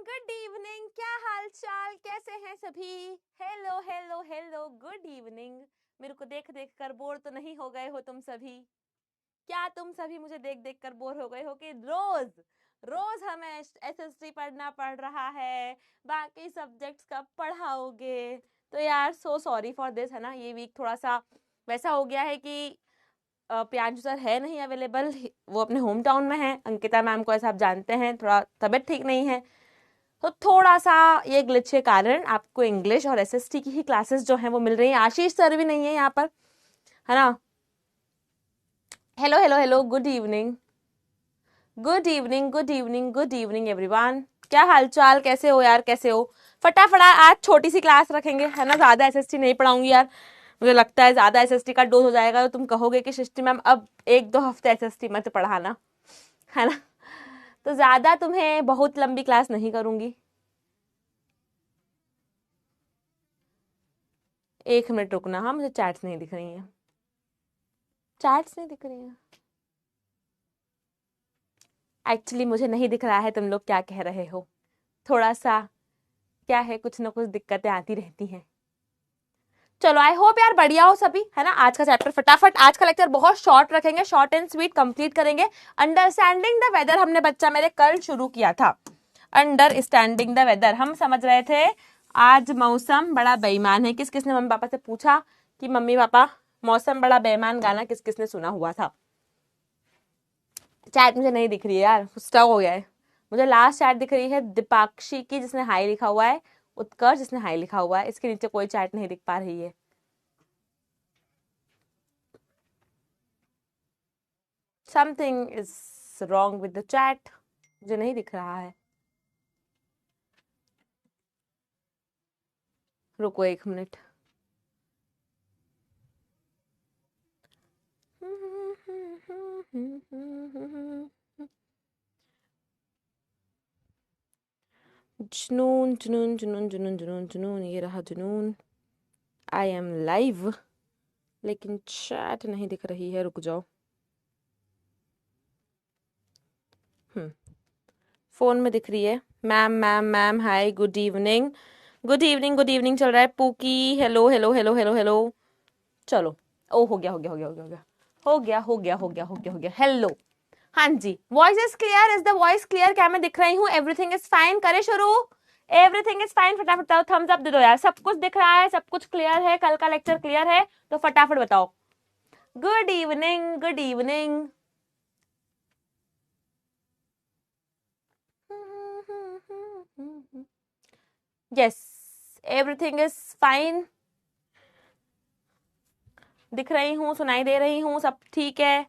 Good evening, क्या हाल चाल, कैसे हैं सभी? Hello hello hello, good evening. मेरे को देख देख कर बोर तो नहीं हो गए हो तुम सभी? क्या तुम सभी मुझे देख देख कर बोर हो गए हो कि रोज रोज हमें एसएसटी पढ़ना पड़ रहा है, बाकी सब्जेक्ट्स कब पढ़ाओगे? तो यार सो सॉरी फॉर दिस, है ना। ये वीक थोड़ा सा वैसा हो गया है कि प्रियांशु सर है नहीं अवेलेबल, वो अपने होम टाउन में है। अंकिता मैम को ऐसा आप जानते हैं, थोड़ा तबीयत ठीक नहीं है, तो थोड़ा सा ये ग्लिच के कारण आपको इंग्लिश और एसएसटी की ही क्लासेस जो हैं वो मिल रही हैं। आशीष सर भी नहीं है यहाँ पर, है ना। Hello hello hello, good evening good evening good evening good evening everyone. क्या हालचाल, कैसे हो यार, कैसे हो? फटाफट आज छोटी सी क्लास रखेंगे, है ना। ज्यादा एसएसटी नहीं पढ़ाऊंगी यार, मुझे लगता है ज्यादा एसएसटी का डोज हो जाएगा तो तुम कहोगे कि सृष्टि मैम अब 1-2 हफ्ते एसएसटी मत पढ़ाना, है ना। तो ज्यादा तुम्हें बहुत लंबी क्लास नहीं करूंगी। 1 मिनट रुकना, हाँ मुझे चैट्स नहीं दिख रही हैं, चैट्स नहीं दिख रही हैं। एक्चुअली मुझे नहीं दिख रहा है तुम लोग क्या कह रहे हो, थोड़ा सा क्या है, कुछ ना कुछ दिक्कतें आती रहती हैं। चलो आई होप यार बढ़िया हो सभी, है ना। आज का चैप्टर फटाफट, आज का लेक्चर बहुत शॉर्ट रखेंगे, शॉर्ट एंड स्वीट कंप्लीट करेंगे। अंडरस्टैंडिंग द वेदर हमने बच्चा मेरे कल शुरू किया था। अंडरस्टैंडिंग द वेदर हम समझ रहे थे आज मौसम बड़ा बेईमान है। किस किसने मम्मी पापा से पूछा कि मम्मी पापा मौसम बड़ा बेईमान गाना किस किसने सुना हुआ था? चैट मुझे नहीं दिख रही है यार, स्टक हो गया है। मुझे लास्ट चैट दिख रही है दीपाक्षी की जिसने हाई लिखा हुआ है, उत्कर्ष जिसने हाई लिखा हुआ है, इसके नीचे कोई चैट नहीं दिख पा रही है। Something is wrong with the chat, मुझे नहीं दिख रहा है। रुको 1 मिनट। जुनून जुनून जुनून जुनून जुनून जुनून, ये रहा जुनून। आई एम लाइव, लेकिन चैट नहीं दिख रही है, रुक जाओ। फोन में दिख रही है। Ma'am ma'am ma'am hi, good evening good evening good evening चल रहा है। Pookie hello hello hello hello hello. चलो, ओ हो गया हो गया हो गया हो गया हो गया हो गया हो गया हो गया हो गया। हेलो, हाँ जी, voice is clear, is the voice clear? क्या मैं दिख रही हूँ? एवरीथिंग इज फाइन, करे शुरू। एवरीथिंग इज फाइन, फटाफट बताओ, थम्स अप दे दो यार। सब कुछ दिख रहा है, सब कुछ क्लियर है, कल का लेक्चर क्लियर है, तो फटाफट बताओ। Good evening good evening. Yes, everything is fine, दिख रही हूँ, सुनाई दे रही हूँ, सब ठीक है।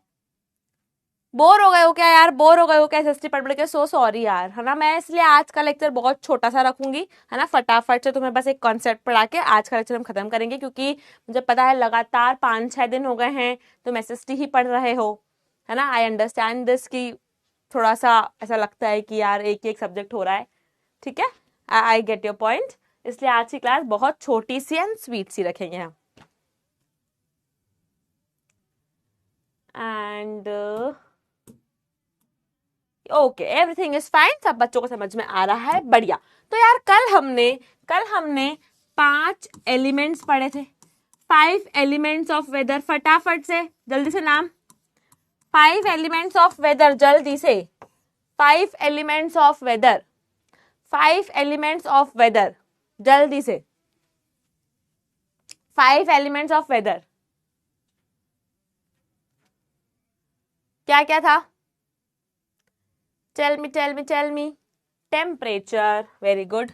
बोर हो गए हो क्या यार? बोर हो गए हो क्या एसएसटी पढ़ पढ़ के? सो सॉरी यार, है ना। मैं इसलिए आज का लेक्चर बहुत छोटा सा रखूंगी, है ना। फटाफट से तुम्हें बस एक कॉन्सेप्ट पढ़ा के आज का लेक्चर हम खत्म करेंगे, क्योंकि मुझे पता है लगातार 5-6 दिन हो गए हैं तुम एसएसटी ही पढ़ रहे हो, है ना। आई अंडरस्टैंड दिस कि थोड़ा सा ऐसा लगता है कि यार एक एक सब्जेक्ट हो रहा है, ठीक है। I get your point. इसलिए आज की क्लास बहुत छोटी सी एंड स्वीट सी रखेंगे हम। And okay, everything is fine, सब बच्चों को समझ में आ रहा है, बढ़िया। तो यार कल हमने 5 एलिमेंट्स पढ़े थे, 5 एलिमेंट्स ऑफ वेदर। फटाफट से जल्दी से नाम, 5 एलिमेंट्स ऑफ वेदर, जल्दी से 5 elements of weather, 5 elements of weather, जल्दी से 5 एलिमेंट्स ऑफ वेदर। क्या क्या था? Tell me tell me tell me. Temperature, very good,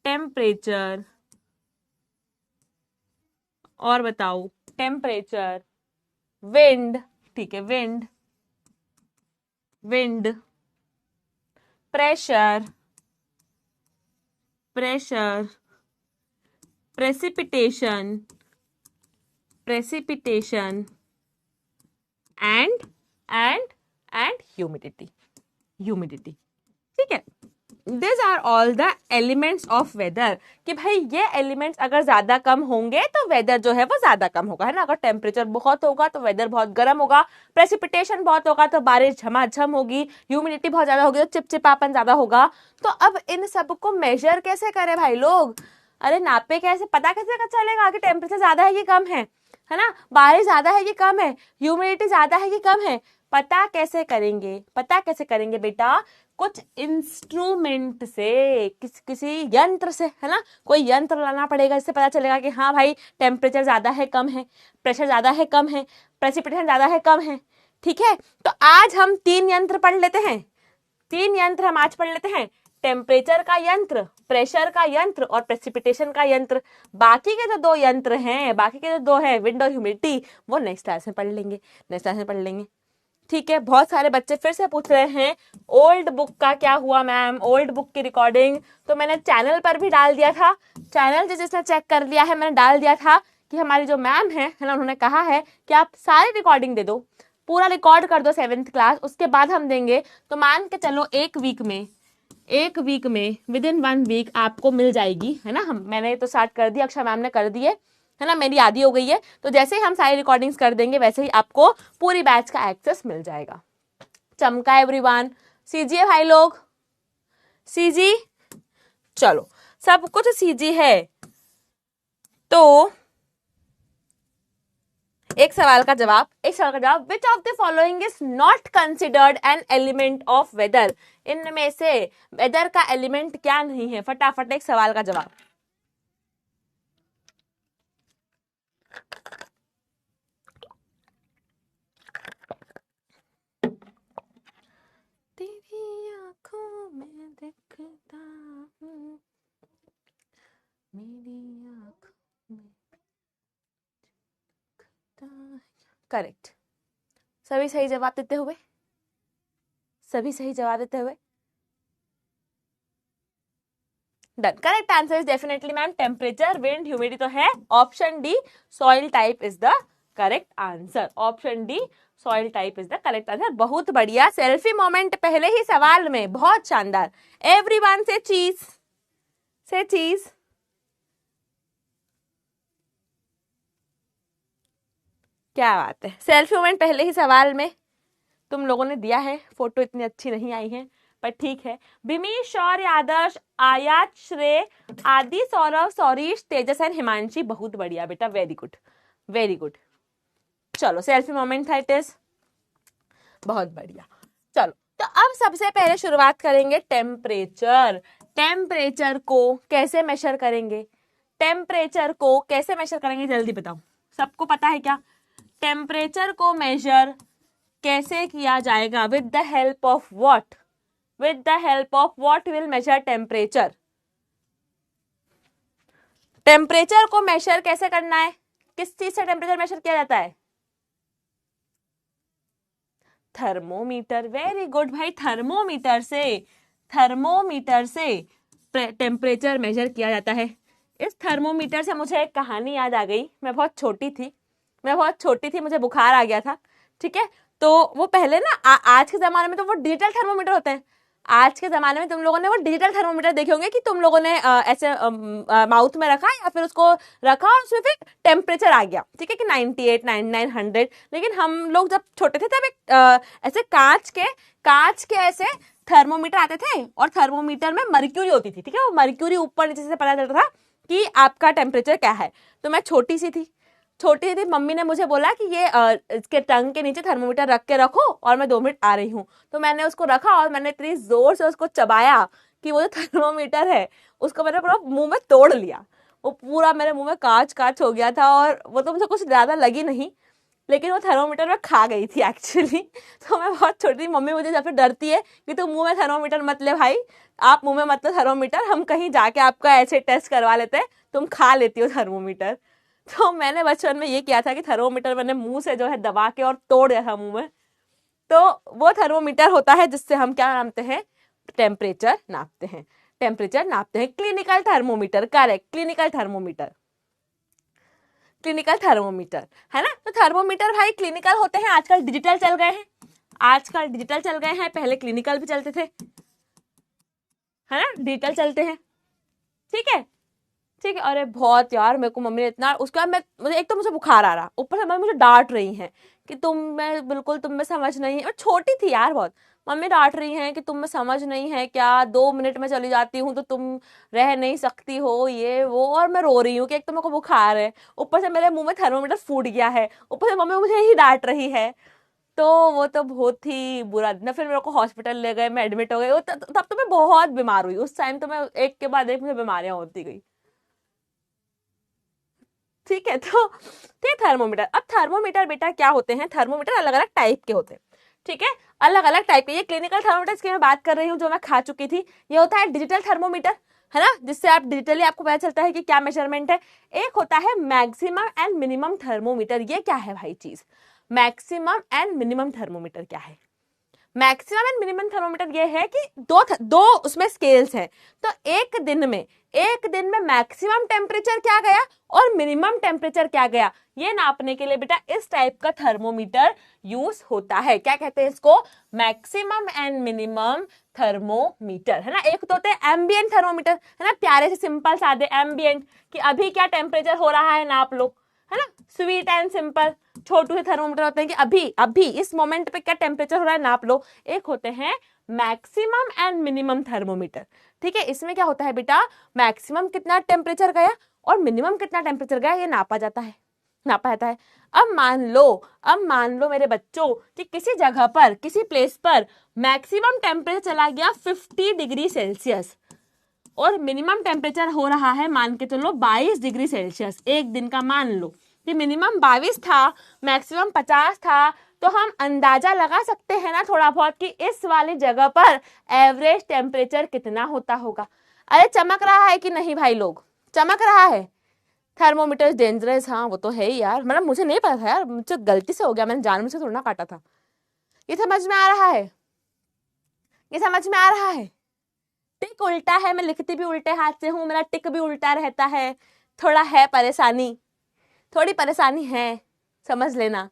temperature. और बताओ, टेम्परेचर, विंड, ठीक है, wind, wind, pressure, pressure, precipitation, precipitation, and and and humidity, humidity, ठीक है। This are all the elements of weather, कि भाई ये एलिमेंट्स अगर ज्यादा कम होंगे तो वेदर जो है वो ज्यादा कम होगा, है ना। अगर टेम्परेचर बहुत होगा तो वेदर बहुत गर्म होगा, प्रेसिपिटेशन बहुत होगा तो बारिश झमाझम होगी, ह्यूमिडिटी बहुत ज्यादा होगी तो चिपचिपापन ज्यादा होगा। तो अब इन सब को मेजर कैसे करें भाई लोग? अरे नापे कैसे, पता कैसे चलेगा कि टेम्परेचर ज्यादा है कि कम है ना, बारिश ज्यादा है कि कम है, ह्यूमिडिटी ज्यादा है कि कम है? पता कैसे करेंगे? पता कैसे करेंगे बेटा? कुछ इंस्ट्रूमेंट से, किसी यंत्र से, है ना। कोई यंत्र लाना पड़ेगा जिससे पता चलेगा कि हाँ भाई टेम्परेचर ज्यादा है कम है, प्रेशर ज्यादा है कम है, प्रेसिपिटेशन ज्यादा है कम है। ठीक है, तो आज हम 3 यंत्र पढ़ लेते हैं। 3 यंत्र हम आज पढ़ लेते हैं, टेम्परेचर का यंत्र, प्रेशर का यंत्र और प्रेसिपिटेशन का यंत्र। बाकी के जो 2 यंत्र हैं, बाकी के जो 2 हैं, विंड और ह्यूमिडिटी, वो नेक्स्ट क्लास में पढ़ लेंगे, नेक्स्ट क्लास में पढ़ लेंगे। ठीक है, बहुत सारे बच्चे फिर से पूछ रहे हैं ओल्ड बुक का क्या हुआ मैम, ओल्ड बुक की रिकॉर्डिंग तो मैंने चैनल पर भी डाल दिया था। चैनल जिसने चेक कर लिया है, मैंने डाल दिया था कि हमारी जो मैम है ना, उन्होंने कहा है कि आप सारी रिकॉर्डिंग दे दो, पूरा रिकॉर्ड कर दो 7th क्लास, उसके बाद हम देंगे। तो मान के चलो एक वीक में विद इन 1 वीक आपको मिल जाएगी, है ना। मैंने तो स्टार्ट कर दिया, अक्षय मैम ने कर दिए, है ना, मेरी आदि हो गई है। तो जैसे ही हम सारी रिकॉर्डिंग्स कर देंगे वैसे ही आपको पूरी बैच का एक्सेस मिल जाएगा। चमका एवरीवन, सीजी भाई लोग, सीजी, चलो सब कुछ सीजी है। तो एक सवाल का जवाब, which of the following is not considered an element of weather? इनमें से वेदर का एलिमेंट क्या नहीं है? फटाफट एक सवाल का जवाब। तेरी आंखों में दिखता हूं, मेरी आंखों में दिखता है। करेक्ट, सभी सही जवाब देते हुए, done. Correct answer is definitely ma'am temperature, wind, humidity तो है। Option D soil type is the correct answer. Option D soil type is the correct answer. बहुत बढ़िया, सेल्फी मोमेंट पहले ही सवाल में, बहुत शानदार। एवरीवन से चीज, क्या बात है, सेल्फी मोमेंट पहले ही सवाल में तुम लोगों ने दिया है। फोटो इतनी अच्छी नहीं आई है पर ठीक है। भीमीश, शौर्य, आदर्श, आयात, श्रेय, आदि, सौरव, सौरीश, तेजस एंड हिमांशी, बहुत बढ़िया बेटा, वेरी गुड, वेरी गुड। चलो सेल्फी मोमेंट था इट इज, बहुत बढ़िया। चलो तो अब सबसे पहले शुरुआत करेंगे टेम्परेचर। टेम्परेचर को कैसे मेजर करेंगे? जल्दी बताओ, सबको पता है क्या? टेम्परेचर को मेजर कैसे किया जाएगा? With the help of what? Will measure temperature? Temperature को मेजर कैसे करना है? किस चीज से टेम्परेचर मेजर किया जाता है? थर्मोमीटर। वेरी गुड भाई, थर्मोमीटर से टेम्परेचर मेजर किया जाता है। इस थर्मोमीटर से मुझे एक कहानी याद आ गई। मैं बहुत छोटी थी, मुझे बुखार आ गया था, ठीक है। तो वो पहले ना आज के जमाने में तो वो डिजिटल थर्मोमीटर होते हैं। आज के जमाने में तुम लोगों ने वो डिजिटल थर्मोमीटर देखे होंगे कि तुम लोगों ने ऐसे माउथ में रखा या फिर उसको रखा और उसमें फिर टेम्परेचर आ गया, ठीक है, कि 98, 99, 100। लेकिन हम लोग जब छोटे थे तब एक ऐसे कांच के ऐसे थर्मोमीटर आते थे और थर्मोमीटर में मर्क्यूरी होती थी, ठीक है। वो मर्क्यूरी ऊपर नीचे से पता चलता था कि आपका टेम्परेचर क्या है। तो मैं छोटी सी थी, मम्मी ने मुझे बोला कि ये इसके टंग के नीचे थर्मोमीटर रख के रखो और मैं 2 मिनट आ रही हूँ। तो मैंने उसको रखा और मैंने इतनी जोर से उसको चबाया कि वो जो थर्मोमीटर है उसको मैंने पूरा मुंह में तोड़ लिया। वो पूरा मेरे मुंह में कांच हो गया था और वो तो मुझे कुछ ज्यादा लगी नहीं, लेकिन वो थर्मोमीटर में खा गई थी एक्चुअली। तो मैं बहुत छोटी थी, मम्मी मुझे जब फिर डरती है कि तुम मुंह में थर्मोमीटर मत ले भाई, आप मुंह में मत लो थर्मोमीटर, हम कहीं जाके आपका ऐसे टेस्ट करवा लेते हैं, तुम खा लेती हो थर्मोमीटर। तो मैंने बचपन में ये किया था कि थर्मोमीटर मैंने मुंह से जो है दबा के और तोड़ दिया था मुंह में। तो वो थर्मोमीटर होता है जिससे हम क्या नापते हैं? टेम्परेचर नापते हैं। Clinical thermometer, correct, clinical thermometer है ना। तो थर्मोमीटर भाई क्लिनिकल होते हैं, आजकल डिजिटल चल गए हैं, पहले क्लिनिकल भी चलते थे। है ना, डिजिटल चलते हैं, ठीक है ठीक है। अरे बहुत यार, मेरे को मम्मी ने इतना, उसके बाद मैं, मुझे एक तो मुझे बुखार आ रहा, ऊपर से मम्मी मुझे डांट रही हैं कि तुम में बिल्कुल, तुम में समझ नहीं है। मैं छोटी थी यार बहुत, मम्मी डांट रही हैं कि तुम में समझ नहीं है क्या, 2 मिनट में चली जाती हूँ तो तुम रह नहीं सकती हो, ये वो। और मैं रो रही हूँ कि एक तो मेरे को बुखार है, ऊपर से मेरे मुंह में थर्मोमीटर फूट गया है, ऊपर से मम्मी मुझे ही डांट रही है। तो वो तो बहुत ही बुरा दिन। फिर मेरे को हॉस्पिटल ले गए, मैं एडमिट हो गई। तब तो मैं बहुत बीमार हुई उस टाइम, तो मैं एक के बाद एक मुझे बीमारियां होती गई, ठीक है। तो ये थर्मोमीटर। अब थर्मोमीटर बेटा क्या होते हैं, थर्मोमीटर अलग अलग टाइप के होते हैं, ठीक है, अलग अलग टाइप के। ये क्लिनिकल थर्मोमीटर की मैं बात कर रही हूँ, जो मैं खा चुकी थी। ये होता है डिजिटल थर्मोमीटर, है ना, जिससे आप डिजिटली आपको पता चलता है कि क्या मेजरमेंट है। एक होता है मैक्सिमम एंड मिनिमम थर्मोमीटर। ये क्या है भाई चीज, मैक्सिमम एंड मिनिमम थर्मोमीटर क्या है? मैक्सिमम एंड मिनिमम थर्मोमीटर ये है कि दो उसमें स्केल्स हैं। तो एक दिन में मैक्सिमम टेम्परेचर क्या गया और मिनिमम टेम्परेचर क्या गया, ये नापने के लिए बेटा इस टाइप का थर्मोमीटर यूज होता है। क्या कहते हैं इसको, मैक्सिमम एंड मिनिमम थर्मोमीटर, है ना। एक तो होते हैं एम्बिएंट थर्मोमीटर, है ना, प्यारे से सिंपल सादे एम्बिएंट, कि अभी क्या टेम्परेचर हो रहा है नाप लो, है ना, स्वीट एंड सिंपल। छोटू से थर्मोमीटर होते हैं कि अभी अभी इस मोमेंट पे क्या टेम्परेचर हो रहा है नाप लो। एक होते हैं मैक्सिमम एंड मिनिमम थर्मोमीटर, ठीक है। इसमें क्या होता है बेटा, मैक्सिमम कितना टेम्परेचर गया और मिनिमम कितना टेम्परेचर गया, ये नापा जाता है, नापा जाता है। अब मान लो मेरे बच्चों कि किसी जगह पर, किसी प्लेस पर मैक्सिमम टेम्परेचर चला गया 50 डिग्री सेल्सियस और मिनिमम टेम्परेचर हो रहा है मान के चलो 22 डिग्री सेल्सियस। एक दिन का मान लो कि मिनिमम 22 था, मैक्सिमम 50 था, तो हम अंदाजा लगा सकते हैं ना थोड़ा बहुत कि इस वाली जगह पर एवरेज टेम्परेचर कितना होता होगा। अरे चमक रहा है कि नहीं भाई लोग, चमक रहा है। थर्मोमीटर डेंजरस, हाँ वो तो है ही यार, मतलब मुझे नहीं पता था यार, मुझे गलती से हो गया, मैंने जानबूझ से थोड़ा ना काटा था। ये समझ में आ रहा है, ये समझ में आ रहा है। टिक उल्टा है, मैं लिखती भी उल्टे हाथ से हूँ, मेरा टिक भी उल्टा रहता है, थोड़ा है परेशानी, थोड़ी परेशानी है, समझ लेना।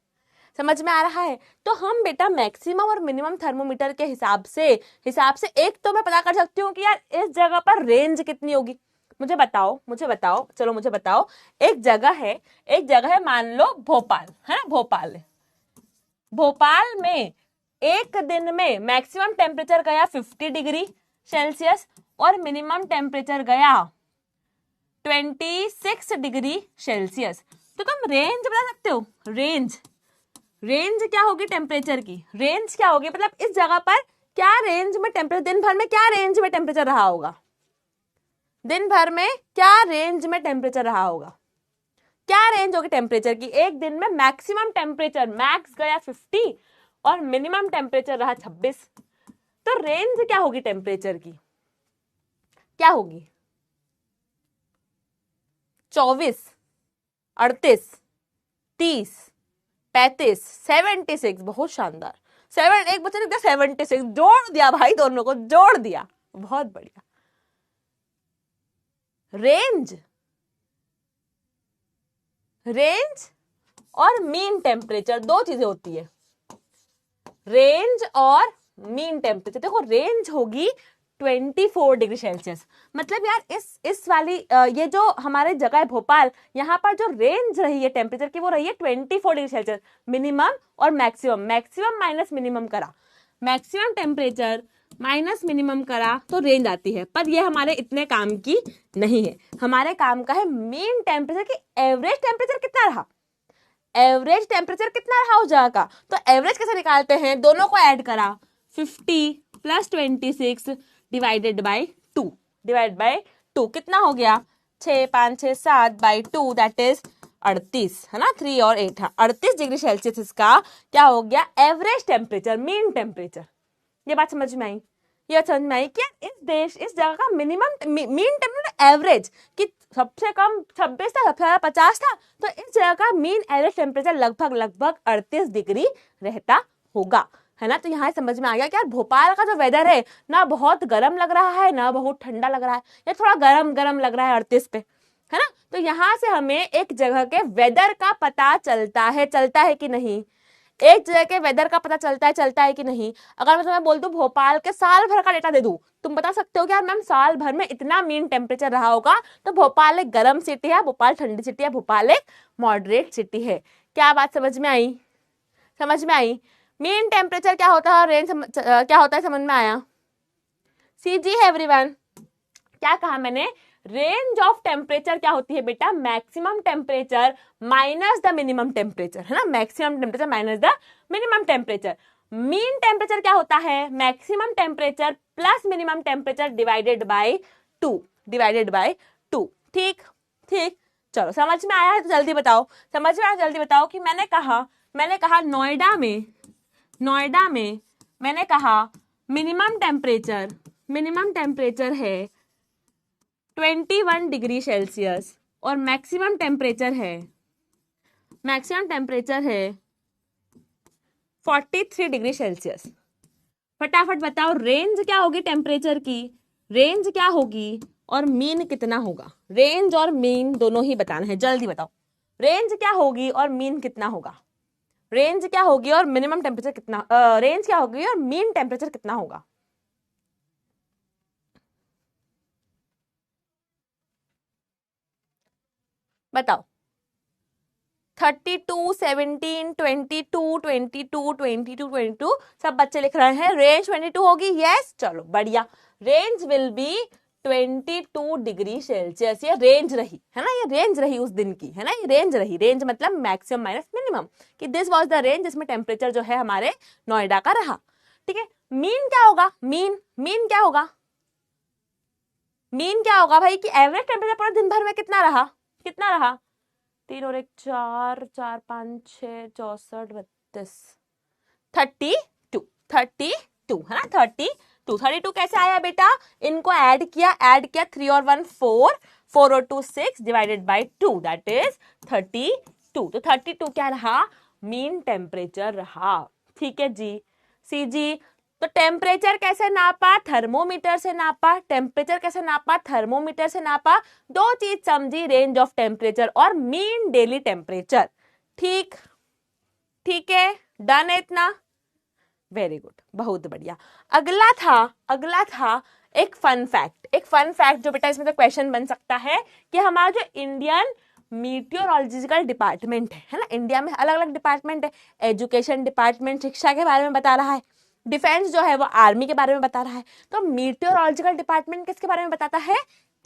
समझ में आ रहा है। तो हम बेटा मैक्सिमम और मिनिमम थर्मोमीटर के हिसाब से एक तो मैं पता कर सकती हूँ कि यार इस जगह पर रेंज कितनी होगी। मुझे बताओ चलो मुझे बताओ। एक जगह है मान लो भोपाल, है ना, भोपाल में एक दिन में मैक्सिमम टेम्परेचर गया 50 डिग्री सेल्सियस और मिनिमम टेम्परेचर गया 26 डिग्री सेल्सियस। तो तुम रेंज बता सकते हो, रेंज क्या होगी टेम्परेचर की, रेंज क्या होगी, मतलब इस जगह पर क्या रेंज में टेम्परेचर, दिन भर में क्या रेंज में टेम्परेचर रहा होगा, दिन भर में क्या रेंज में टेम्परेचर रहा होगा, क्या रेंज होगी टेम्परेचर की। एक दिन में मैक्सिमम टेम्परेचर मैक्स गया 50 और मिनिमम टेम्परेचर रहा 26, तो रेंज क्या होगी टेम्परेचर की, क्या होगी, 24, 38, 30, 35, 76। बहुत शानदार, एक बच्चे ने क्या 76 जोड़ दिया भाई, दोनों को जोड़ दिया, बहुत बढ़िया। रेंज और मीन टेम्परेचर दो चीजें होती है, रेंज और मीन टेम्परेचर। देखो रेंज होगी 24 डिग्री सेल्सियस, मतलब यार इस वाली ये जो हमारे जगह है भोपाल, यहाँ पर जो रेंज रही है टेम्परेचर की वो रही है 24 डिग्री सेल्सियस। मिनिमम और मैक्सिमम माइनस मिनिमम करा, मैक्सिमम टेम्परेचर माइनस मिनिमम करा तो रेंज आती है। पर ये हमारे इतने काम की नहीं है, हमारे काम का है मीन टेम्परेचर की एवरेज टेम्परेचर कितना रहा, एवरेज टेम्परेचर कितना रहा उस जगह का। तो एवरेज कैसे निकालते हैं, दोनों को ऐड करा 50 प्लस 26 डिवाइडेड बाई 2 कितना हो गया 6 5 6 7 बाई 2 दैट इज 38, है ना, 3 और 8, 38 डिग्री सेल्सियस इसका क्या हो गया एवरेज टेम्परेचर, मीन टेम्परेचर। ये बात समझ में आई, ये समझ में आई कि इस जगह का मिनिमम मीन टेम्परेचर एवरेज कि सबसे कम 26 था, सबसे ज्यादा 50 था, तो इस जगह का मीन एवरेज टेम्परेचर लगभग 38 डिग्री रहता होगा, है ना। तो यहाँ समझ में आ गया कि यार भोपाल का जो वेदर है ना बहुत गर्म लग रहा है ना बहुत ठंडा लग रहा है, या थोड़ा गर्म लग रहा है 38 पे, है ना। तो यहाँ से हमें एक जगह के वेदर का पता चलता है कि नहीं। एक जगह के वेदर का पता चलता है कि नहीं। अगर मैं तुम्हें बोल दूं भोपाल के साल भर का डेटा दे दूं, तुम बता सकते हो कि यार मैम साल भर में इतना मीन टेम्परेचर रहा होगा, तो भोपाल एक गर्म सिटी है, भोपाल ठंडी सिटी है, भोपाल एक मॉडरेट सिटी है। क्या बात समझ में आई? समझ में आई? मीन टेम्परेचर क्या होता है, रेंज क्या होता है, समझ में आया? सी जी एवरीवन, क्या कहा मैंने? रेंज ऑफ टेम्परेचर क्या होती है बेटा? Maximum temperature minus the minimum temperature, है ना, maximum temperature minus the minimum temperature. Mean temperature क्या होता है? Maximum temperature plus minimum temperature divided by 2, divided by 2। ठीक ठीक, चलो समझ में आया है तो जल्दी बताओ, समझ में आया जल्दी बताओ कि मैंने कहा नोएडा में मैंने कहा मिनिमम टेम्परेचर है 21 डिग्री सेल्सियस और मैक्सिमम टेम्परेचर है 43 डिग्री सेल्सियस। फटाफट बताओ रेंज क्या होगी टेम्परेचर की, रेंज क्या होगी और मीन कितना होगा? रेंज और मीन दोनों ही बताना है, जल्दी बताओ। रेंज क्या होगी और मीन कितना होगा? रेंज क्या होगी और मिनिमम टेम्परेचर कितना, रेंज क्या होगी और मीन टेम्परेचर कितना होगा? बताओ। 32, 17, 22, 22, 22, 22, सब बच्चे लिख रहे हैं रेंज 22 होगी। यस, चलो बढ़िया। Range will be 22 degree Celsius. ये रेंज रही है ना, ये रेंज रही उस दिन की, है ना, ये रेंज रही। रेंज मतलब मैक्सिमम माइनस मिनिमम, कि दिस वाज द रेंज जिसमें टेम्परेचर जो है हमारे नोएडा का रहा। ठीक है, मीन क्या होगा? मीन क्या होगा? मीन क्या होगा भाई? कि एवरेज टेम्परेचर पूरे दिन भर में कितना रहा? 3 और 1 4, 4 5 6 64 32, 32 है ना, 32 कैसे आया बेटा? इनको ऐड किया 3 और 1 4, 4 और 2 6 डिवाइडेड बाय 2, दैट इज 32। तो 32 क्या रहा? मीन टेम्परेचर रहा। ठीक है जी। सी जी, तो टेम्परेचर कैसे नापा? थर्मोमीटर से नापा। टेम्परेचर कैसे नापा? थर्मोमीटर से नापा। दो चीज समझी, रेंज ऑफ टेम्परेचर और मीन डेली टेम्परेचर। ठीक है, डन है इतना? वेरी गुड, बहुत बढ़िया। अगला था एक फन फैक्ट जो बेटा इसमें तो क्वेश्चन बन सकता है कि हमारा जो इंडियन मीटियोरोलॉजिकल डिपार्टमेंट है ना, इंडिया में अलग अलग डिपार्टमेंट है। एजुकेशन डिपार्टमेंट शिक्षा के बारे में बता रहा है, डिफेंस जो है वो आर्मी के बारे में बता रहा है, तो मीटियोरोलॉजिकल डिपार्टमेंट किसके बारे में बताता है?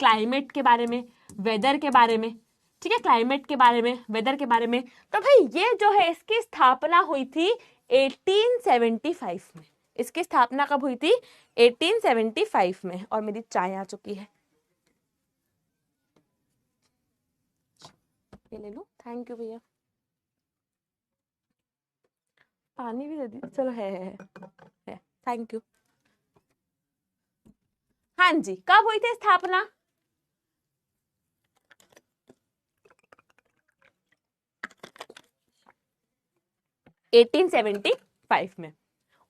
क्लाइमेट के बारे में, वेदर के बारे में। ठीक है, क्लाइमेट के बारे में, वेदर के बारे में। तो भाई ये जो है इसकी स्थापना हुई थी 1875 में। इसकी स्थापना कब हुई थी? 1875 में। और मेरी चाय आ चुकी है, ये ले लो। थैंक यू भैया, पानी भी दे दी। चलो है थैंक यू। हाँ जी, कब हुई थी स्थापना? 1875 में।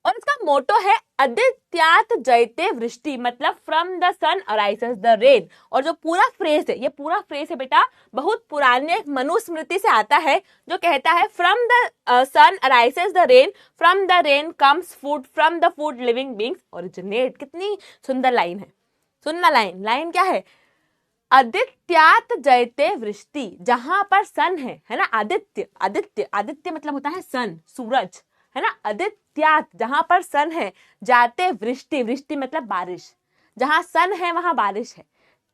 और इसका मोटो है आदित्यात जयते वृष्टि, मतलब from the sun arises the rain. और जो पूरा फ्रेज है, ये पूरा फ्रेज है बेटा बहुत पुराने मनुस्मृति से आता है, जो कहता है from the sun arises the rain, from the rain comes food, from the food living beings originate. कितनी सुंदर लाइन है, सुनना लाइन क्या है? आदित्यात जयते वृष्टि, जहां पर सन है ना, आदित्य मतलब होता है सन, सूरज, है ना। आदित्यात, जहां पर सन है, जाते वृष्टि मतलब बारिश, जहां सन है वहां बारिश है।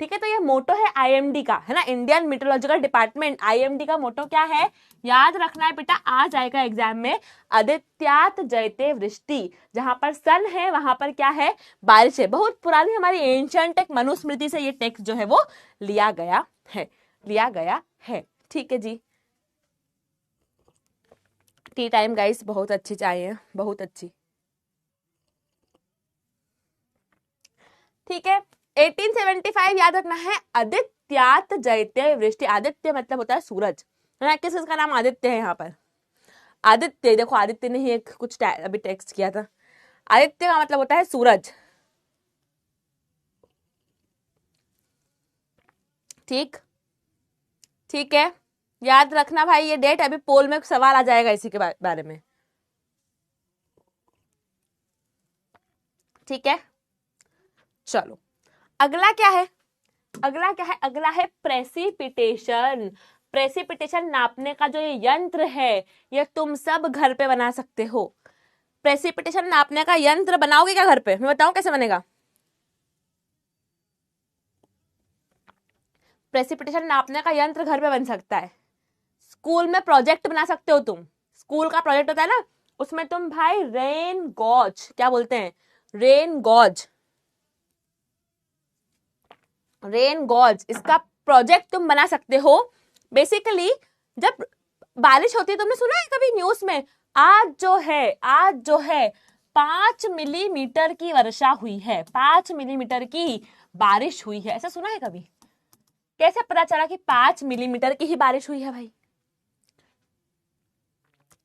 ठीक है, तो ये मोटो है आईएमडी का, है ना, इंडियन मीटरोलॉजिकल डिपार्टमेंट। आईएमडी का मोटो क्या है? याद रखना है बेटा, आ जाएगा एग्जाम में। आदित्यात जयते वृष्टि, जहां पर सन है वहां पर क्या है? बारिश है। बहुत पुरानी हमारी एंशिएंट एक मनुस्मृति से ये टेक्स्ट जो है वो लिया गया है। ठीक है जी। टी टाइम गाइस, बहुत अच्छी चाय है, बहुत अच्छी। ठीक है, 1875 याद रखना है। आदित्यात जयते वृष्टि, आदित्य मतलब होता है सूरज, है ना। किसका नाम आदित्य है यहाँ पर? आदित्य, देखो आदित्य ने ही एक कुछ अभी टेक्स्ट किया था। आदित्य का मतलब होता है सूरज। ठीक है, याद रखना भाई ये डेट। अभी पोल में सवाल आ जाएगा इसी के बारे में। ठीक है, चलो अगला क्या है, अगला क्या है, अगला है प्रेसिपिटेशन। प्रेसिपिटेशन नापने का जो ये यंत्र है, ये तुम सब घर पे बना सकते हो। प्रेसिपिटेशन नापने का यंत्र बनाओगे क्या घर पे? मैं बताऊं कैसे बनेगा। प्रेसिपिटेशन नापने का यंत्र घर पे बन सकता है। स्कूल में प्रोजेक्ट बना सकते हो तुम। स्कूल का प्रोजेक्ट होता है ना, उसमें तुम भाई रेन गॉज, क्या बोलते हैं, रेन गॉज, रेन गॉज, इसका प्रोजेक्ट तुम बना सकते हो। बेसिकली जब बारिश होती है, तुमने सुना है कभी न्यूज में, आज जो है 5 मिलीमीटर की वर्षा हुई है, 5 मिलीमीटर की बारिश हुई है, ऐसा सुना है कभी? कैसे पता चला कि 5 मिलीमीटर की ही बारिश हुई है भाई?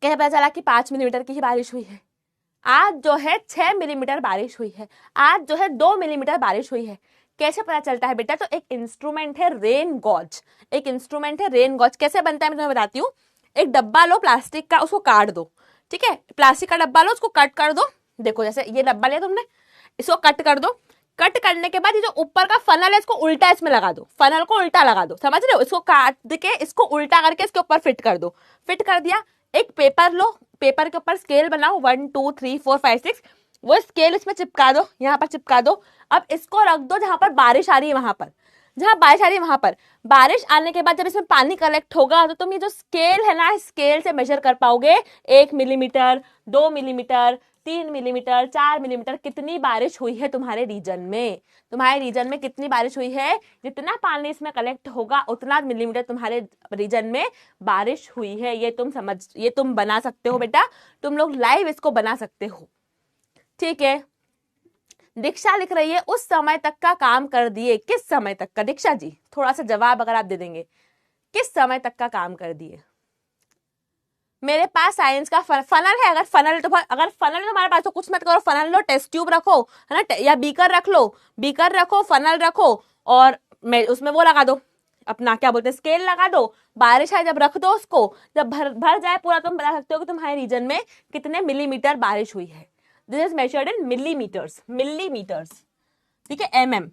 कैसे पता चला कि 5 मिलीमीटर की ही बारिश हुई है? आज जो है 6 मिलीमीटर बारिश हुई है, आज जो है 2 मिलीमीटर बारिश हुई है। कैसे पता चलता है बेटा? तो एक इंस्ट्रूमेंट है रेन गॉज, एक इंस्ट्रूमेंट है रेन गॉज। कैसे बनता है मैं तुम्हें बताती हूँ। एक डब्बा लो प्लास्टिक का, उसको काट दो, ठीक है, प्लास्टिक का डब्बा लो, उसको कट कर दो। देखो जैसे ये डब्बा लिया तुमने, इसको कट कर दो। कट करने के बाद ये जो ऊपर का फनल है, इसको उल्टा इसमें लगा दो, फनल को उल्टा लगा दो, समझ रहे हो? इसको काट के इसको उल्टा करके इसके ऊपर फिट कर दो। फिट कर दिया, एक पेपर लो, पेपर के ऊपर स्केल बनाओ 1 2 3 4 5 6, वो स्केल इसमें चिपका दो, यहाँ पर चिपका दो। अब इसको रख दो जहां पर बारिश आ रही है, वहां पर, जहां बारिश आ रही है वहां पर। बारिश आने के बाद जब इसमें पानी कलेक्ट होगा, तो तुम ये जो स्केल है ना, स्केल से मेजर कर पाओगे 1 मिलीमीटर, 2 मिलीमीटर, 3 मिलीमीटर, 4 मिलीमीटर कितनी बारिश हुई है तुम्हारे रीजन में। तुम्हारे रीजन में कितनी बारिश हुई है, जितना पानी इसमें कलेक्ट होगा उतना मिलीमीटर तुम्हारे रीजन में बारिश हुई है। ये तुम बना सकते हो बेटा, तुम लोग लाइव इसको बना सकते हो, ठीक है। दीक्षा लिख रही है उस समय तक का काम कर दिए। किस समय तक का दीक्षा जी? थोड़ा सा जवाब अगर आप दे देंगे, किस समय तक का काम कर दिए? मेरे पास साइंस का फनल है, अगर फनल है तुम्हारे पास तो कुछ मत करो, फनल लो, टेस्ट ट्यूब रखो, है ना, या बीकर रख लो, बीकर रखो, फनल रखो, और उसमें वो लगा दो, अपना क्या बोलते हैं, स्केल लगा दो। बारिश है जब रख दो उसको, जब भर जाए पूरा, तुम बता सकते हो कि तुम्हारे रीजन में कितने मिलीमीटर बारिश हुई है। This is measured in millimetres, millimetres, ठीक है, एमएम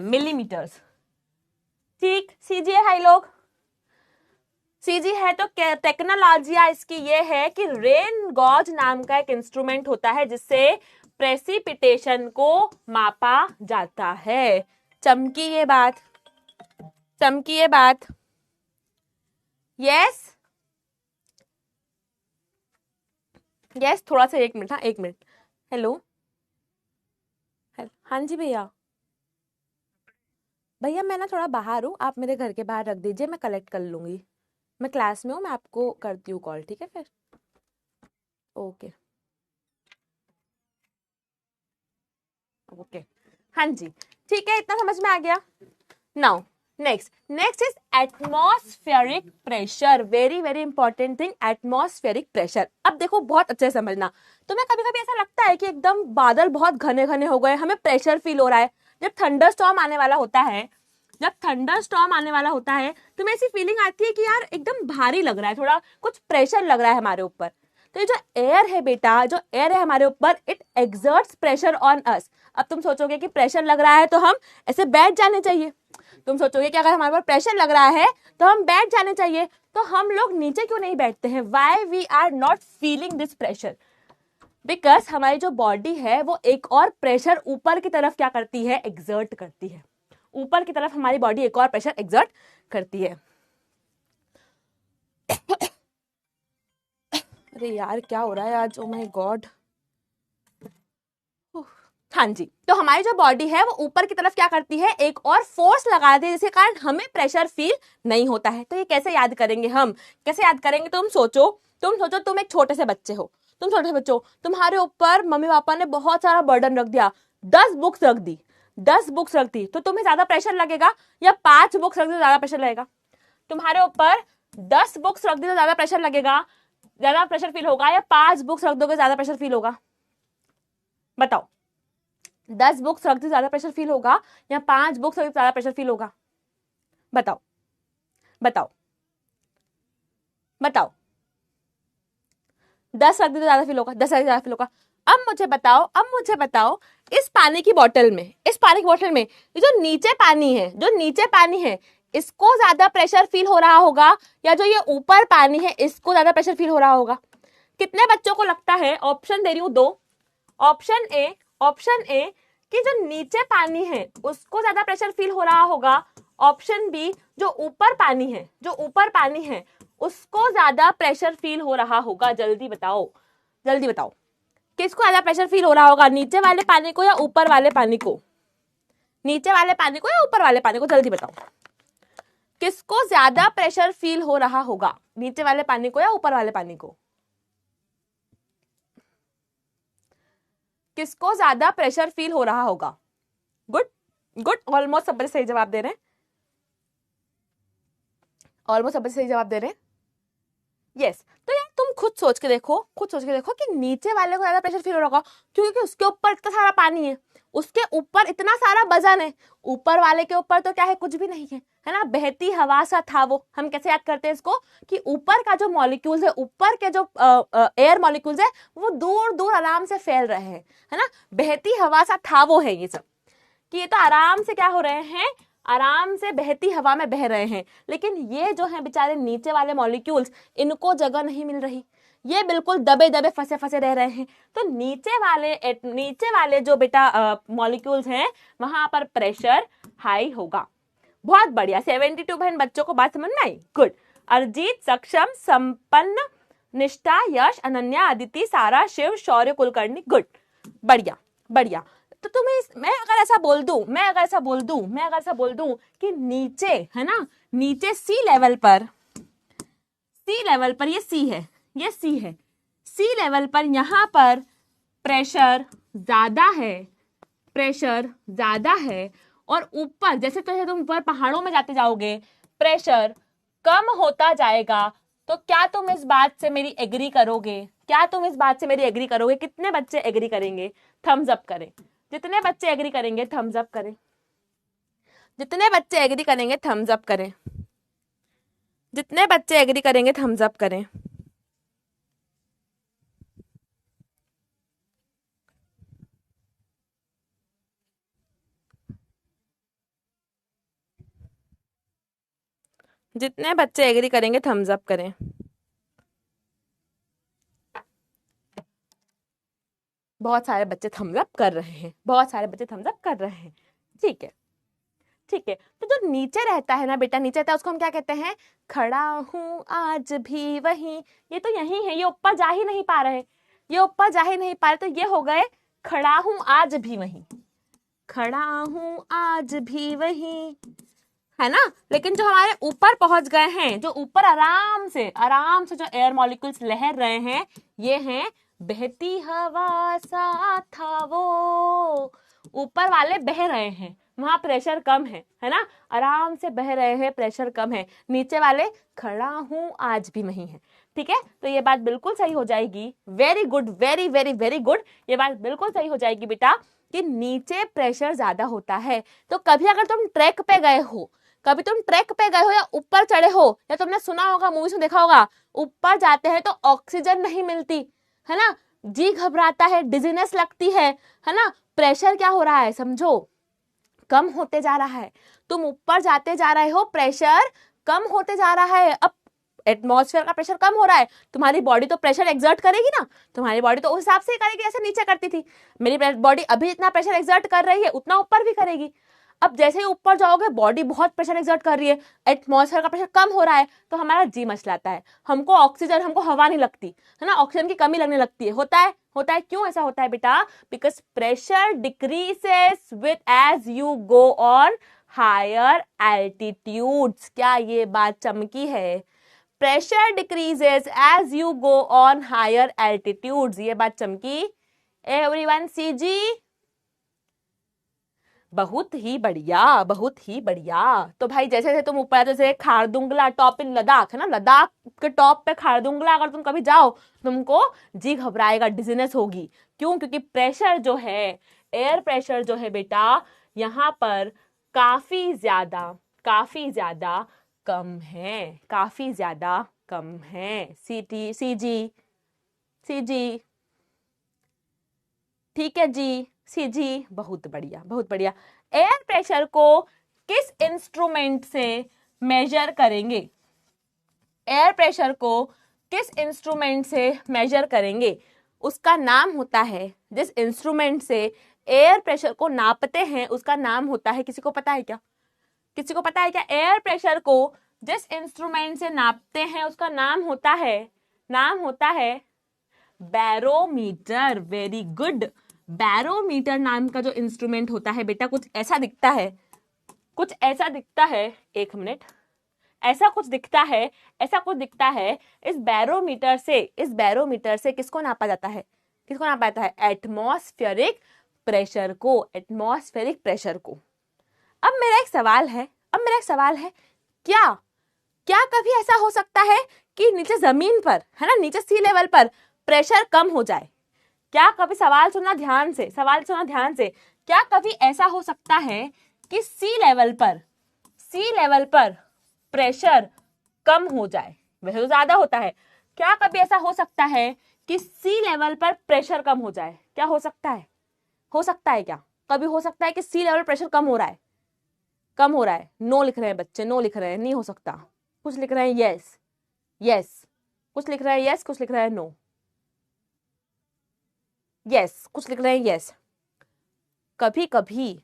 मिलीमीटर्स, ठीक। सीजीए हाई लोग, सीजी है तो टेक्नोलॉजिया इसकी ये है कि रेन गॉज नाम का एक इंस्ट्रूमेंट होता है जिससे प्रेसिपिटेशन को मापा जाता है। चमकी ये बात, चमकी ये बात, यस यस, थोड़ा सा 1 मिनट, हाँ 1 मिनट। हेलो, हाँ जी भैया, भैया मैं ना थोड़ा बाहर हूँ, आप मेरे घर के बाहर रख दीजिए, मैं कलेक्ट कर लूंगी। मैं क्लास में हूँ, मैं आपको करती हूँ कॉल, ठीक है फिर, ओके ओके, हाँ जी ठीक है, इतना समझ में आ गया। Now next is atmospheric pressure, very very important thing, atmospheric pressure. अब देखो बहुत अच्छे से समझना, तुम्हें कभी कभी ऐसा लगता है कि एकदम बादल बहुत घने घने हो गए, हमें प्रेशर फील हो रहा है। जब थंडर स्टॉर्म आने वाला होता है, जब थंडर स्टॉर्म आने वाला होता है, तुम्हें ऐसी फीलिंग आती है कि यार एकदम भारी लग रहा है, थोड़ा कुछ प्रेशर लग रहा है हमारे ऊपर। तो ये जो एयर है बेटा, जो एयर है हमारे ऊपर, it exerts pressure on us. अब तुम सोचोगे कि प्रेशर लग रहा है तो हम ऐसे बैठ जाने चाहिए, तुम सोचोगे कि अगर हमारे ऊपर प्रेशर लग रहा है तो हम बैठ जाने चाहिए, तो हम लोग नीचे क्यों नहीं बैठते हैं? Why we are not feeling this pressure? Because हमारी जो बॉडी है वो एक और प्रेशर ऊपर की तरफ क्या करती है, एक्सर्ट करती है। ऊपर की तरफ हमारी बॉडी एक और प्रेशर एक्सर्ट करती है। अरे यार क्या हो रहा है आज, ओ माय गॉड। हाँ जी, तो हमारी जो बॉडी है वो ऊपर की तरफ क्या करती है, एक और फोर्स लगाती है, जिसके कारण हमें प्रेशर फील नहीं होता है। तो ये कैसे याद करेंगे हम, कैसे याद करेंगे? तुम सोचो तुम एक छोटे से बच्चे हो, तुम छोटे से बच्चे हो, तुम्हारे ऊपर मम्मी पापा ने बहुत सारा बर्डन रख दिया, 10 बुक्स रख दी, 10 बुक्स रख दी, तो तुम्हें ज्यादा प्रेशर लगेगा या 5 बुक्स रख दी तो ज्यादा प्रेशर लगेगा? तुम्हारे ऊपर 10 बुक्स रख दी तो ज्यादा प्रेशर लगेगा, ज्यादा प्रेशर फील होगा, या 5 बुक्स रख दोगे ज्यादा प्रेशर फील होगा? बताओ, 10 बुक्स रख दी ज्यादा प्रेशर फील होगा या 5 बुक्स रख दी ज्यादा प्रेशर फील होगा? बताओ बताओ बताओ। 10 रख दी तो ज्यादा फील होगा, 10 रख दी ज्यादा फील होगा। अब मुझे बताओ इस पानी की बोतल में ये जो नीचे पानी है इसको ज्यादा प्रेशर फील हो रहा होगा या जो ये ऊपर पानी है इसको ज्यादा प्रेशर फील हो रहा होगा? कितने बच्चों को लगता है, ऑप्शन दे रही हूं दो, ऑप्शन ए कि जो नीचे पानी है उसको ज्यादा प्रेशर फील हो रहा होगा, ऑप्शन बी जो ऊपर पानी है उसको ज्यादा प्रेशर फील हो रहा होगा। जल्दी बताओ किसको ज्यादा प्रेशर फील हो रहा होगा, नीचे वाले पानी को या ऊपर वाले पानी को? जल्दी बताओ किसको ज्यादा प्रेशर फील हो रहा होगा, नीचे वाले पानी को या ऊपर वाले पानी को? किसको ज्यादा प्रेशर फील हो रहा होगा? गुड, ऑलमोस्ट सब सही जवाब दे रहे हैं, यस। तो यार तुम खुद सोच के देखो कि नीचे वाले को ज्यादा प्रेशर फील हो रहा होगा क्योंकि उसके ऊपर इतना सारा पानी है, उसके ऊपर इतना सारा वजन है। ऊपर वाले के ऊपर तो क्या है, कुछ भी नहीं है, है ना, बहती हवा सा था वो। हम कैसे याद करते हैं इसको कि ऊपर का जो मॉलिक्यूल्स है, ऊपर के जो एयर मॉलिक्यूल्स है वो दूर दूर आराम से फैल रहे हैं, है ना, बहती हवा सा था वो है ये सब, कि ये तो आराम से क्या हो रहे हैं, आराम से बहती हवा में बह रहे हैं। लेकिन ये जो है बेचारे नीचे वाले मॉलिक्यूल्स, इनको जगह नहीं मिल रही, ये बिल्कुल दबे दबे फंसे रह रहे हैं। तो नीचे वाले जो बेटा मॉलिक्यूल्स हैं वहां पर प्रेशर हाई होगा। बहुत बढ़िया, 72 बहन बच्चों को बात समझ में आई, गुड। अरिजीत, सक्षम, संपन्न, निष्ठा, यश, अनन्या, अदिति, सारा, शिव, शौर्य, कुलकर्णी, गुड, बढ़िया। तो तुम्हें मैं अगर ऐसा बोल दूं कि नीचे, है ना, नीचे सी लेवल पर ये सी है, सी लेवल पर यहां पर प्रेशर ज्यादा है और ऊपर जैसे तुम ऊपर पहाड़ों में जाते जाओगे प्रेशर कम होता जाएगा। तो क्या तुम इस बात से मेरी एग्री करोगे? कितने बच्चे एग्री करेंगे? थम्स अप करें। जितने बच्चे एग्री करेंगे थम्स अप करें। जितने बच्चे एग्री करेंगे थम्स अप करें। जितने बच्चे एग्री करेंगे थम्स अप करें। बहुत सारे बच्चे थम्स अप कर रहे हैं, ठीक है। तो जो नीचे रहता है ना बेटा, उसको हम क्या कहते हैं? खड़ा हूं आज भी वहीं। ये तो यही है, ये ऊपर जा ही नहीं पा रहे, तो ये हो गए खड़ा हूं आज भी वहीं, है ना। लेकिन जो हमारे ऊपर पहुंच गए हैं, जो ऊपर आराम से जो एयर मॉलिक्यूल्स लहर रहे हैं, ये हैं बहती हवा सा था वो। ऊपर वाले बह रहे हैं, वहां प्रेशर कम है ना, आराम से बह रहे हैं, प्रेशर कम है। नीचे वाले खड़ा हूं आज भी वहीं है, ठीक है। तो ये बात बिल्कुल सही हो जाएगी, very good, very very very good. ये बात बिल्कुल सही हो जाएगी बेटा कि नीचे प्रेशर ज्यादा होता है। तो कभी अगर तुम ट्रैक पे गए हो या ऊपर चढ़े हो, या तुमने सुना होगा, मूवीज में देखा होगा, ऊपर जाते हैं तो ऑक्सीजन नहीं मिलती, है ना, जी घबराता है, डिजीनेस लगती है ना। प्रेशर क्या हो रहा है समझो, कम होते जा रहा है। तुम ऊपर जाते जा रहे हो, प्रेशर कम होते जा रहा है। अब एटमॉस्फेयर का प्रेशर कम हो रहा है, तुम्हारी बॉडी तो प्रेशर एक्सर्ट करेगी ना, तुम्हारी बॉडी तो उस हिसाब से ही करेगी जैसे नीचे करती थी। मेरी बॉडी अभी इतना प्रेशर एक्सर्ट कर रही है, उतना ऊपर भी करेगी। अब जैसे ही ऊपर जाओगे, बॉडी बहुत प्रेशर एक्सर्ट कर रही है, एटमॉस्फेयर का प्रेशर कम हो रहा है, तो हमारा जी मचलाता है, हमको हवा नहीं लगती, है ना, ऑक्सीजन की कमी लगने लगती है। होता है क्यों ऐसा होता है बेटा? Because pressure decreases with as you go on higher altitudes. क्या ये बात चमकी है? Pressure decreases as you go on higher altitudes, ये बात चमकी? एवरीवन सी जी? बहुत ही बढ़िया। तो भाई जैसे जैसे तुम ऊपर, जैसे खारदुंगला टॉप इन लद्दाख, है ना, लद्दाख के टॉप पे खारदुंगला अगर तुम कभी जाओ, तुमको जी घबराएगा, डिजीनेस होगी। क्यों? क्योंकि प्रेशर जो है, एयर प्रेशर जो है बेटा, यहाँ पर काफी ज्यादा कम है। सी जी ठीक है जी, सी जी, बहुत बढ़िया बहुत बढ़िया। एयर प्रेशर को किस इंस्ट्रूमेंट से मेजर करेंगे? एयर प्रेशर को किस इंस्ट्रूमेंट से मेजर करेंगे? उसका नाम होता है, जिस इंस्ट्रूमेंट से एयर प्रेशर को नापते हैं उसका नाम होता है, किसी को पता है क्या? किसी को पता है क्या? एयर प्रेशर को जिस इंस्ट्रूमेंट से नापते हैं उसका नाम होता है बैरोमीटर। Very good. बैरोमीटर नाम का जो इंस्ट्रूमेंट होता है बेटा, कुछ ऐसा दिखता है, कुछ ऐसा दिखता है, एक मिनट, ऐसा कुछ दिखता है। इस बैरोमीटर से किसको नापा जाता है? किसको नापा जाता है? एटमॉस्फेरिक प्रेशर को। अब मेरा एक सवाल है, क्या कभी ऐसा हो सकता है कि नीचे जमीन पर, है ना, नीचे सी लेवल पर प्रेशर कम हो जाए? क्या कभी, सवाल सुनना ध्यान से, क्या कभी ऐसा हो सकता है कि सी लेवल पर प्रेशर कम हो जाए? वैसे तो ज्यादा होता है। क्या कभी ऐसा हो सकता है कि सी लेवल पर प्रेशर कम हो जाए? क्या हो सकता है? क्या कभी हो सकता है कि सी लेवल प्रेशर कम हो रहा है? नो लिख रहे हैं बच्चे, नो लिख रहे हैं, नहीं हो सकता। कुछ लिख रहे हैं यस, कुछ लिख रहे हैं यस, कुछ लिख रहे हैं नो। यस, कुछ लिख रहे हैं यस। कभी कभी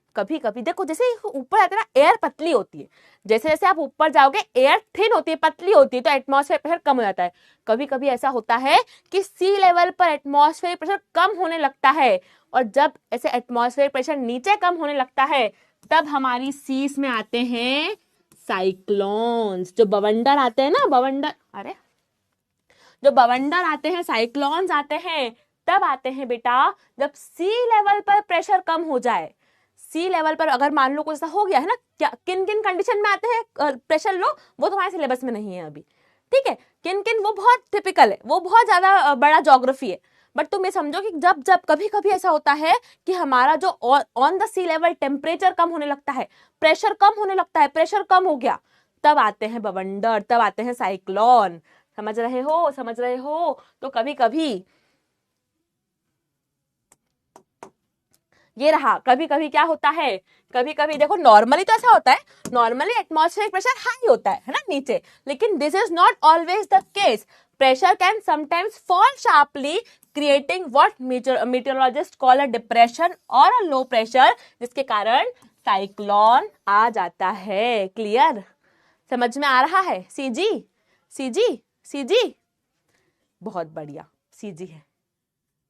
देखो, जैसे ऊपर आते ना, एयर पतली होती है, जैसे जैसे आप ऊपर जाओगे एयर थिन होती है, पतली होती है, तो एटमॉस्फेयर प्रेशर कम हो जाता है। कभी कभी ऐसा होता है कि सी लेवल पर एटमॉस्फेयर प्रेशर कम होने लगता है, और जब ऐसे एटमॉस्फेयर प्रेशर नीचे कम होने लगता है तब हमारी सीज में आते हैं साइक्लोन्स। जो बवंडर आते हैं ना, जो बवंडर आते हैं, साइक्लोन्स आते हैं, तब आते हैं बेटा जब सी लेवल पर प्रेशर कम हो जाए। सी लेवल पर अगर मान लो कुछ ऐसा हो गया है ना, क्या किन किन कंडीशन में आते हैं प्रेशर लो, वो तुम्हारे सिलेबस में नहीं है अभी, ठीक है? किन किन, वो बहुत टिपिकल है, वो बहुत ज्यादा बड़ा ज्योग्राफी है। बट तुम ये समझो कि जब जब कभी कभी ऐसा होता है कि हमारा जो on the sea level temperature कम होने लगता है, प्रेशर कम होने लगता है, प्रेशर कम हो गया, तब आते हैं बवंडर, तब आते हैं साइक्लोन। समझ रहे हो? तो कभी कभी ये रहा, कभी कभी क्या होता है, कभी कभी देखो, नॉर्मली तो ऐसा होता है, नॉर्मली एटमॉस्फेरिक प्रेशर हाई होता है ना नीचे, लेकिन this is not always the case. Pressure can sometimes fall sharply, creating what meteorologist call a depression और अ लो प्रेशर, जिसके कारण साइक्लोन आ जाता है। क्लियर? समझ में आ रहा है? सीजी, बहुत बढ़िया, सीजी है,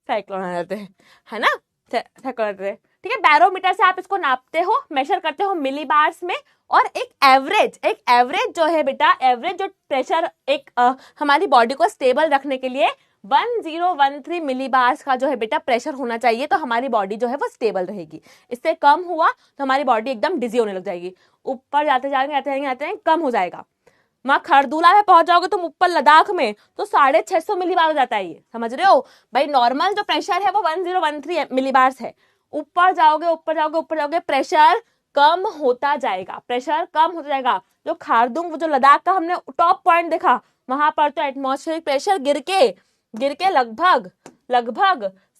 साइक्लोन आ जाते हैं, है ना, ठीक है। बैरोमीटर से आप इसको नापते हो, मेजर करते हो मिली बार्स में, और एक एवरेज जो है बेटा, एवरेज जो प्रेशर एक हमारी बॉडी को स्टेबल रखने के लिए 1013 मिली बार्स का जो है बेटा प्रेशर होना चाहिए, तो हमारी बॉडी जो है वो स्टेबल रहेगी। इससे कम हुआ तो हमारी बॉडी एकदम डिजी होने लग जाएगी, ऊपर जाते जाएंगे कम हो जाएगा। वहां खरदूला में पहुंच जाओगे तुम ऊपर लद्दाख में, तो 650 मिली बार हो जाता है। ये समझ रहे हो भाई? नॉर्मल जो प्रेशर है वो 1013 मिली बार है। ऊपर जाओगे प्रेशर कम होता जाएगा, जो खारदुंग, जो लद्दाख का हमने टॉप पॉइंट देखा, वहां पर तो एटमॉस्फेरिक प्रेशर गिर के लगभग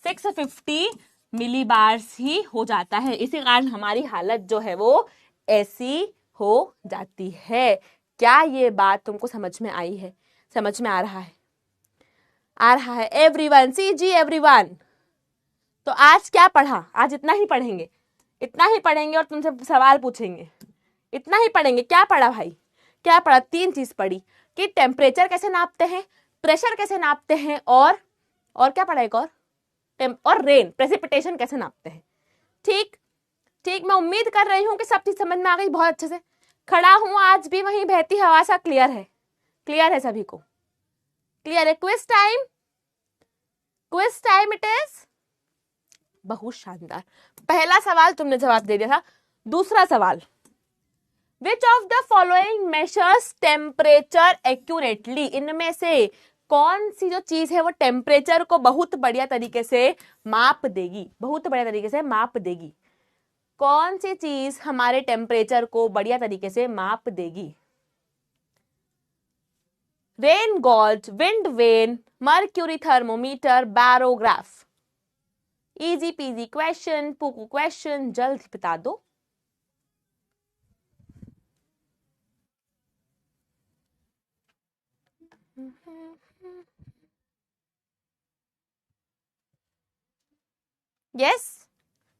650 मिली बार्स ही हो जाता है। इसी कारण हमारी हालत जो है वो ऐसी हो जाती है। क्या ये बात तुमको समझ में आई है? समझ में आ रहा है एवरीवन? एवरीवन, तो आज क्या पढ़ा? आज इतना ही पढ़ेंगे और तुमसे सवाल पूछेंगे, इतना ही पढ़ेंगे। क्या पढ़ा भाई? क्या पढ़ा? 3 चीज पढ़ी कि टेम्परेचर कैसे नापते हैं, प्रेशर कैसे नापते हैं, और क्या पढ़ा एक और रेन, प्रेसिपिटेशन कैसे नापते हैं। ठीक, मैं उम्मीद कर रही हूं कि सब चीज समझ में आ गई बहुत अच्छे से। खड़ा हूं आज भी वहीं बहती हवा सा। क्लियर है सभी को? क्लियर है? Quiz time it is. बहुत शानदार। पहला सवाल तुमने जवाब दे दिया था। दूसरा सवाल, विच of the following measures temperature accurately? इनमें से कौन सी जो चीज है वो टेम्परेचर को बहुत बढ़िया तरीके से माप देगी? कौन सी चीज हमारे टेम्परेचर को बढ़िया तरीके से माप देगी? Rain gauge, wind vane, mercury thermometer, barograph. Easy PG question, पुकू क्वेश्चन, जल्द बता दो। यस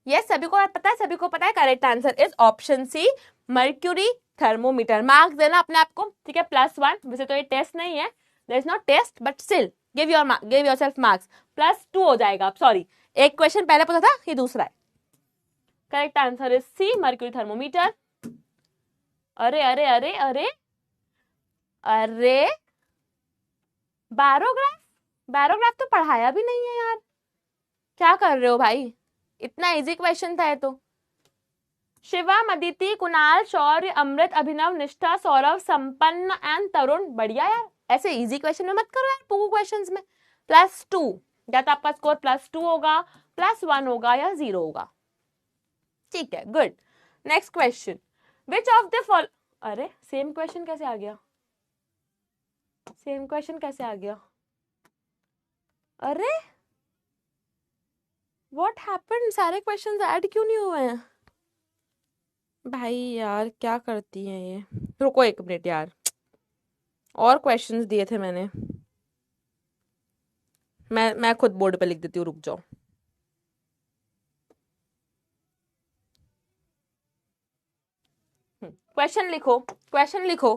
यस, सभी को पता है, सभी को पता है। Correct answer is option C, mercury thermometer. Marks देना अपने आप को, ठीक है, +1। वैसे तो ये टेस्ट नहीं है, there is not test, but still give yourself marks. +2 हो जाएगा। सॉरी, एक क्वेश्चन पहले पूछा था, ये दूसरा है। Correct answer is C, mercury thermometer. अरे अरे अरे अरे अरे, बैरोग्राफ, बैरोग्राफ तो पढ़ाया भी नहीं है यार, क्या कर रहे हो भाई? इतना इजी क्वेश्चन था ये तो। शिवम, अदिति, कुणाल, शौर्य, अमृत, अभिनव, निष्ठा, सौरभ, संपन्न एंड तरुण। बढ़िया यार, ऐसे इजी क्वेश्चन में मत करो यार, पुकू क्वेश्चंस में। +2, या तो आपका स्कोर +2 होगा, +1 होगा, या 0 होगा। ठीक है, good. Next question, which of the fall, अरे सेम क्वेश्चन कैसे आ गया? सेम क्वेश्चन कैसे आ गया? अरे व्हाट हैपेंड, सारे क्वेश्चंस ऐड क्यों नहीं हुए हैं भाई? यार क्या करती हैं ये। रुको 1 मिनट यार, और क्वेश्चंस दिए थे मैंने, मैं खुद बोर्ड पे लिख देती हूँ, रुक जाओ। क्वेश्चन लिखो, क्वेश्चन लिखो।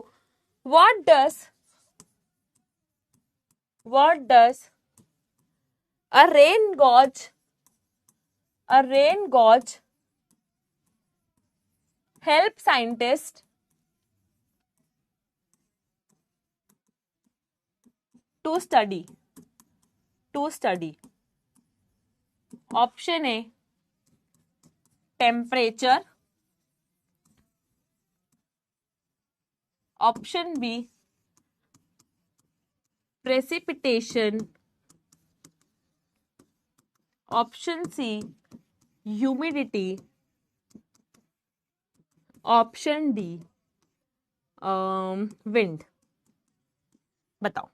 What does a rain gauge help scientists to study? Option A, temperature. Option B, precipitation. Option C, humidity. Option D, wind. बताओ,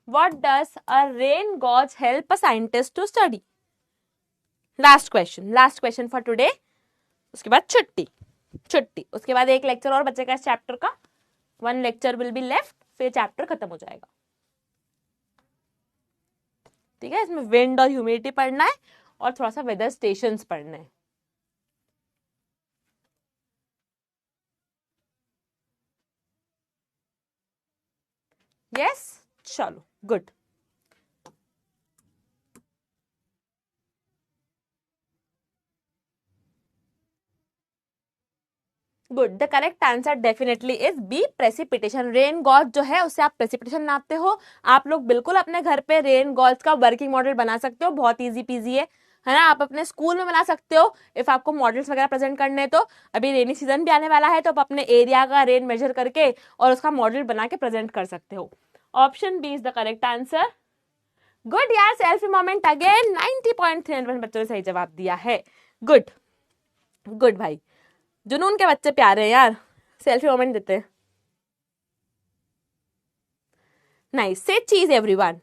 what does a rain gauge help a scientist to study? Last question for today. उसके बाद छुट्टी। उसके बाद एक lecture और बचेगा इस चैप्टर का, 1 lecture will be left, फिर चैप्टर खत्म हो जाएगा। ठीक है, इसमें विंड और ह्यूमिडिटी पढ़ना है और थोड़ा सा वेदर स्टेशंस पढ़ना है। यस, चलो good. Good, the correct answer definitely is B, precipitation. Rain gauge जो है उससे आप प्रेसिपिटेशन नापते हो। आप लोग बिल्कुल अपने घर पे रेन गॉज का वर्किंग मॉडल बना सकते हो, बहुत इजी पीजी है ना। आप अपने स्कूल में बना सकते हो इफ आपको मॉडल्स वगैरह प्रेजेंट करने। तो अभी रेनी सीजन भी आने वाला है, तो आप अपने एरिया का रेन मेजर करके और उसका मॉडल बना के प्रेजेंट कर सकते हो। Option B is the correct answer. Good यार, सेल्फ मोमेंट अगेन, 90.3% बच्चों ने सही जवाब दिया है। गुड गुड भाई, जुनून के बच्चे प्यारे हैं यार, सेल्फी मोमेंट देते हैं। नाइस, से चीज एवरीवन।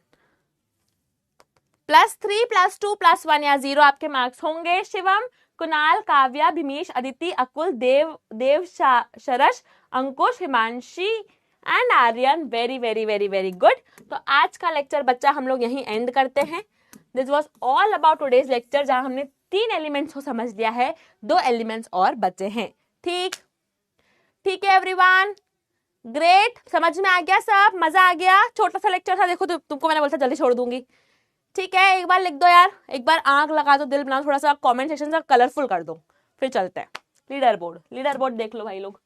+3, +2, +1 या 0 आपके मार्क्स होंगे। Shivam, Kunal, Kavya, Bhimish, Aditi, Akul, Dev Sharash, Ankush, Himanshi and Aryan. Very very very very good. तो आज का लेक्चर बच्चा हम लोग यहीं एंड करते हैं। This was all about today's lecture, जहां हमने 3 एलिमेंट्स को समझ लिया है, 2 एलिमेंट्स और बचे हैं। ठीक है एवरीवन, ग्रेट, समझ में आ गया सब, मजा आ गया। छोटा सा लेक्चर था, देखो तुमको मैंने बोला था जल्दी छोड़ दूंगी। ठीक है, एक बार लिख दो यार, एक बार आंख लगा दो, दिल बना, थोड़ा सा कमेंट सेक्शन से कलरफुल कर दो, फिर चलते हैं। लीडर बोर्ड देख लो भाई लोग।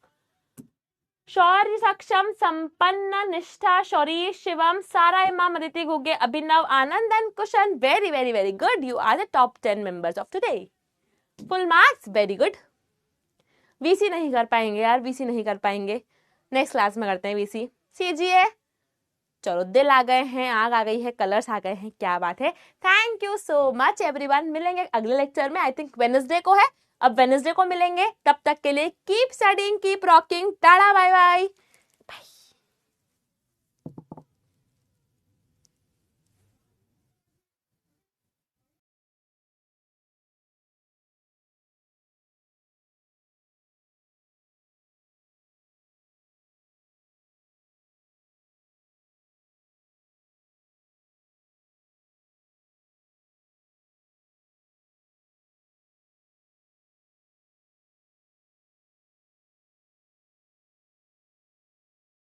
शौर्य, सक्षम, संपन्न, निष्ठा, Shauri, Shivam, Sara, Imam, Aditi, Guge, Abhinav, Anand and Kushan. Very very very good, you are the top 10 members of today. Full marks, very good. VC नहीं कर पाएंगे यार, वीसी नहीं कर पाएंगे, नेक्स्ट क्लास में करते हैं वीसी। सीजिए, चलो दिल आ गए हैं, आग आ गई है, कलर्स आ गए हैं, क्या बात है। Thank you so much everyone, मिलेंगे अगले लेक्चर में, आई थिंक वेडनेसडे को है, अब वेडनेसडे को मिलेंगे। तब तक के लिए keep studying, keep rocking, tata bye bye.